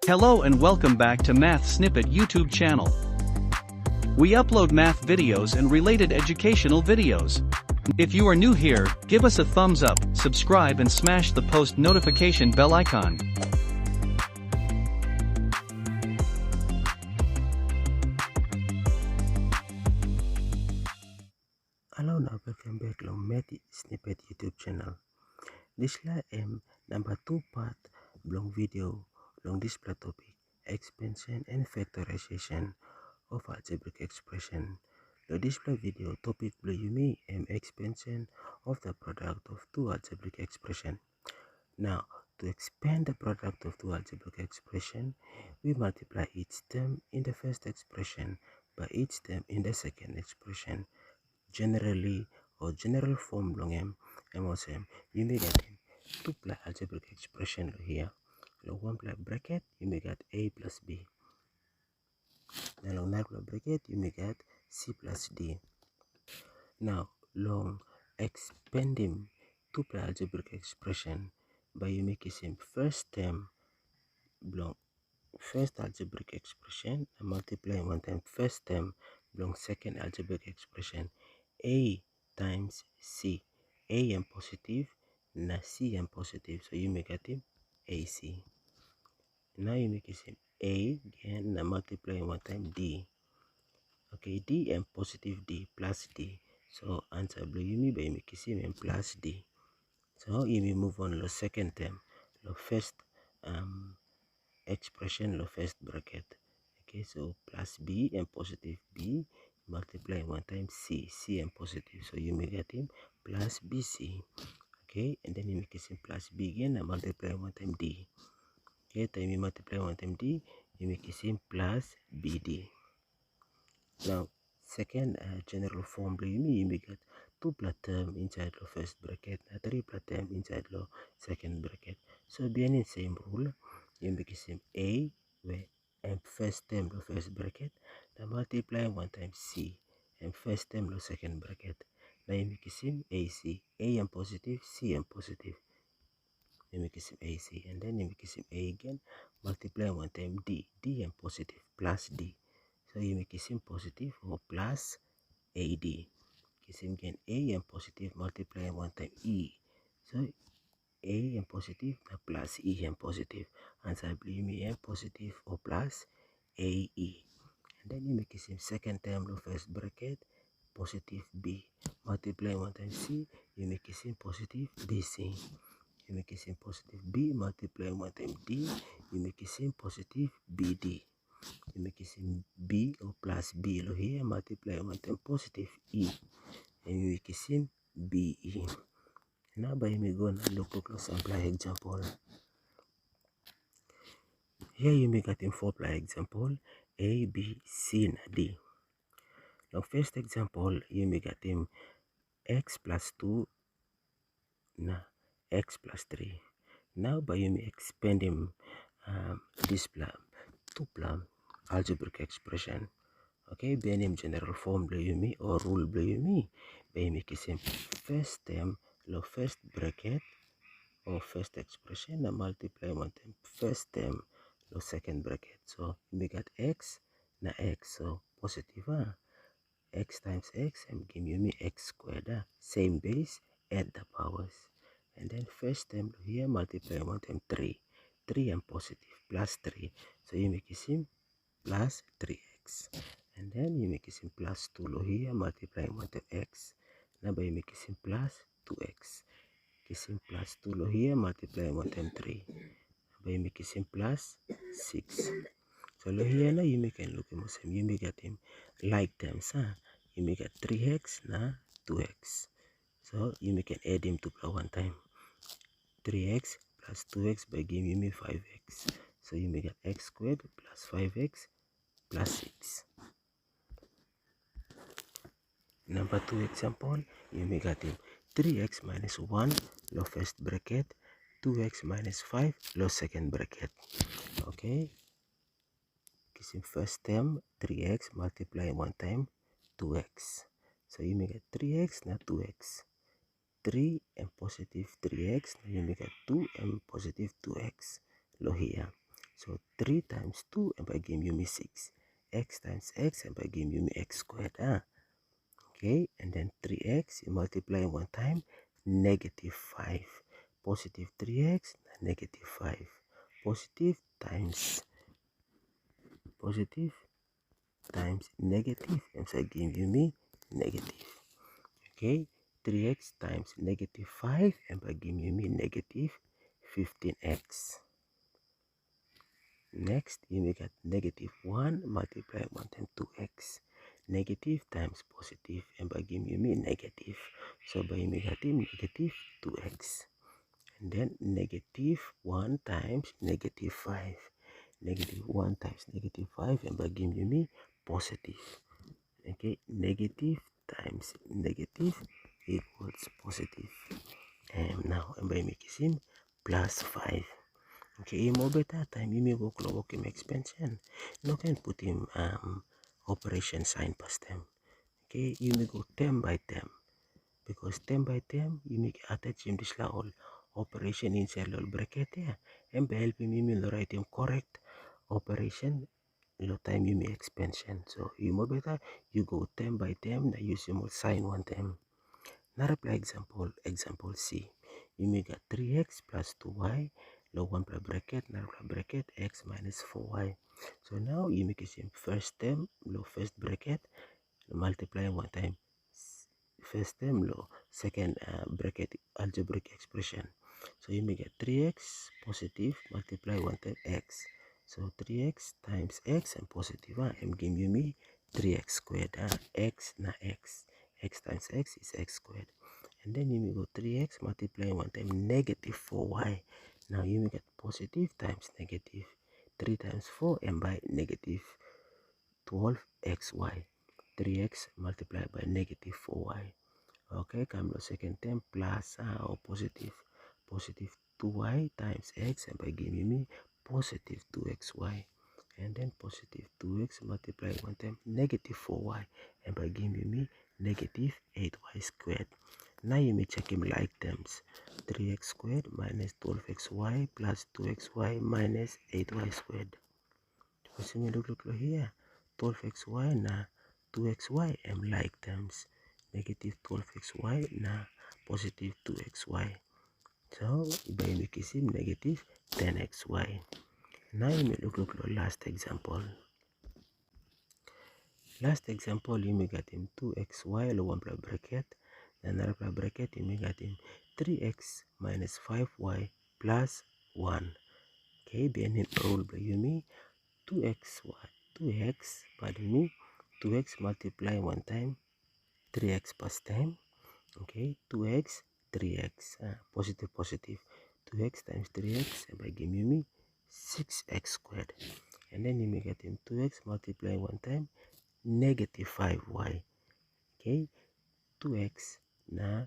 Hello and welcome back to Math Snippet YouTube channel. We upload math videos and related educational videos. If you are new here, give us a thumbs up, subscribe and smash the post notification bell icon. Hello now, welcome back to Math Snippet YouTube channel. This is number 2 part long video long display topic expansion and factorization of algebraic expression. The display video topic yumi expansion of the product of two algebraic expression. Now, to expand the product of two algebraic expression, we multiply each term in the first expression by each term in the second expression. Generally, or general form long MOSM, you may get 2 plus algebraic expression here. Long 1 plus bracket, you may get A plus B. Now long 9 plus bracket, you may get C plus D. Now long expanding 2 plus algebraic expression by you make it first term long first algebraic expression and multiply 1 time first term long second algebraic expression. A times C. A and positive, na C and positive, so you make it AC. Now you make it A again, na multiply 1 time D. Okay, D and positive D plus D. So answer blue you mean by make it plus D. So you may move on to second term, the first expression, the first bracket. Okay, so plus B and positive B multiply 1 time C, C and positive, so you may get him plus BC. Okay, and then you make it plus B again and multiply 1 time D. Okay, time you multiply 1 time D, you make it plus BD. Now second general form you may get 2 plus term inside the first bracket, 3 plus term inside the second bracket. So being in same rule, you make it A where and first term the first bracket, then multiply 1 time C and first term the second bracket. Now you make it AC, A and positive, C and positive. You make it AC and then you make it A again, multiply 1 time D, D and positive plus D. So you make it positive or plus AD. Kisim again A and positive multiply 1 time E. So A and positive plus E and positive. Answer me and positive or plus AE. And then you make it second term the first bracket positive B. Multiply 1 time C, you make it positive BC. You make it positive B multiply 1 time D, you make it positive BD. You make it B or plus B here multiply 1 time positive E. And you make it BE. Now by me go and look close and apply example. Here you may get in 4 apply example A, B, C, and D. Now first example you may get in x plus 2 na x plus 3. Now by you may expand him this plan, 2 plan algebraic expression. Okay, by name general form blue me or rule blue me by make it same first term the first bracket or first expression and multiply 1 time first term the second bracket. So we got x na x, so positive x times x and give me x squared same base, add the powers, and then first term here multiply 1 time 3 and positive plus 3, so you make it plus 3x, and then you make it plus 2 here multiply 1 time x. Now by you make it plus 2x, kisim plus 2 here multiply 1 time 3, by you make it plus 6. So here now you make it look at him, you make it him like terms, you make it 3x na 2x. So you make it add him to plus 1 time 3x plus 2x by giving me 5x. So you make it x squared plus 5x plus 6. Number 2 example, you may get him 3x minus 1 low first bracket, 2x minus 5 low second bracket. Okay, in first term 3x multiply 1 time 2x. So you make it 3x not 2x. 3 and positive 3x, now you make it 2 and positive 2x low here. So 3 times 2 and by give you me 6. X times x and by give you me x squared. Okay, and then 3x you multiply one time, negative 5. Positive 3x, negative 5. Positive times negative, and so give you me negative. Okay, 3x times negative 5 and by give you me negative 15x. Next, you make it negative 1 multiply 1 times 2x. Negative times positive and by give you me negative. So by negative 2x. And then negative 1 times negative 5. Negative 1 times negative 5 and by give you me positive. Okay, negative times negative equals positive. And now and by making him plus 5. Okay, more better time you may go clock him expansion. No can put him operation sign past them. Okay, you may go 10 by 10 because 10 by 10 you make attach him this whole operation inside the bracket here and by helping me will write him correct operation no time you make expansion. So you more better you go 10 by 10 that use him sign one time. Now apply example C. You make a 3x plus 2y low 1 plus bracket, now bracket x minus 4y. So now you make the same first term low first bracket multiply one time first term low second bracket algebraic expression. So you make a 3x positive multiply one time x. So 3x times x and positive and give you me 3x squared. X na x. X times x is x squared. And then you may go 3x multiply one time negative 4y. Now you may get positive times negative 3 times 4 and by negative 12xy. 3x multiplied by negative 4y. Okay, come to second term plus or positive 2y times x and by giving me positive 2xy. And then positive 2x multiply one time negative 4y and by giving me negative 8y squared. Now you may check him like terms. 3x squared minus 12xy plus 2xy minus 8y squared. So look here. 12xy na 2xy and like terms. Negative 12xy na positive 2xy. So by making him negative 10xy. Now you may look last example. Last example you may get him 2xy low 1 plus bracket. Then another bracket you may get him 3x minus 5y plus 1. Okay, then him rule by you me 2x pardon me 2x multiply one time 3x past time. Okay, 2x 3x positive 2x times 3x and by give me 6x squared. And then you may get him 2x multiply one time negative 5y. Okay, 2x na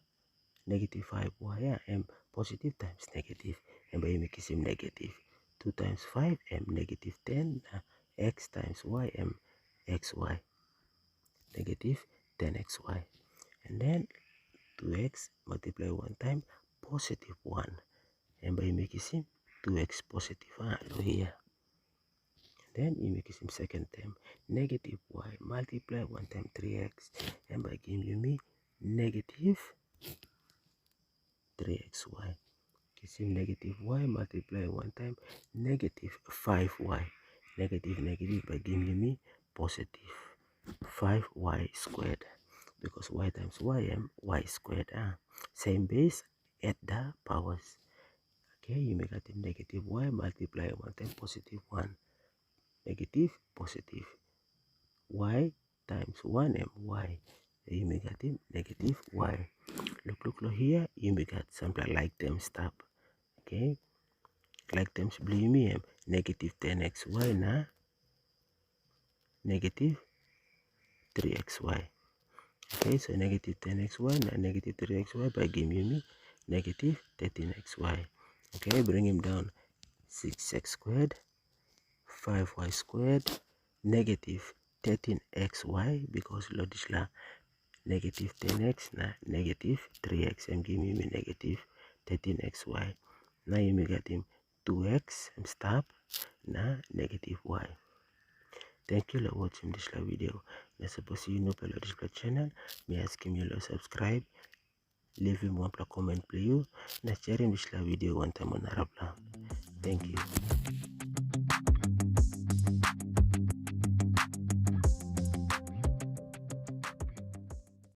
negative 5y and positive times negative and by make him negative 2 times 5 m negative 10 x times y m xy negative 10xy. And then 2x multiply one time positive 1 and by making him 2x positive here. Then you make him second term negative y multiply one time 3x and by giving me negative 3xy. Gives him negative y multiply one time negative 5y. Negative by giving me positive 5y squared because y times y squared. Same base at the powers. Okay, you make it negative y multiply one time positive 1. Negative positive y times 1 and y. You make it negative y. Look here, you make it something like them stop. Okay, like terms blame me negative 10xy na negative 3xy. Okay, so negative 10xy na negative 3xy by giving me negative 13xy. Okay, bring him down 6x squared 5y squared negative 13xy because lodisla negative 10x na negative 3x and give me negative 13xy. Now you may get him 2x stop na negative y. Thank you for watching this video. Na suppose you know pelo this channel, me ask him you subscribe, leave him one comment please, na share this video one time on Arab. Thank you.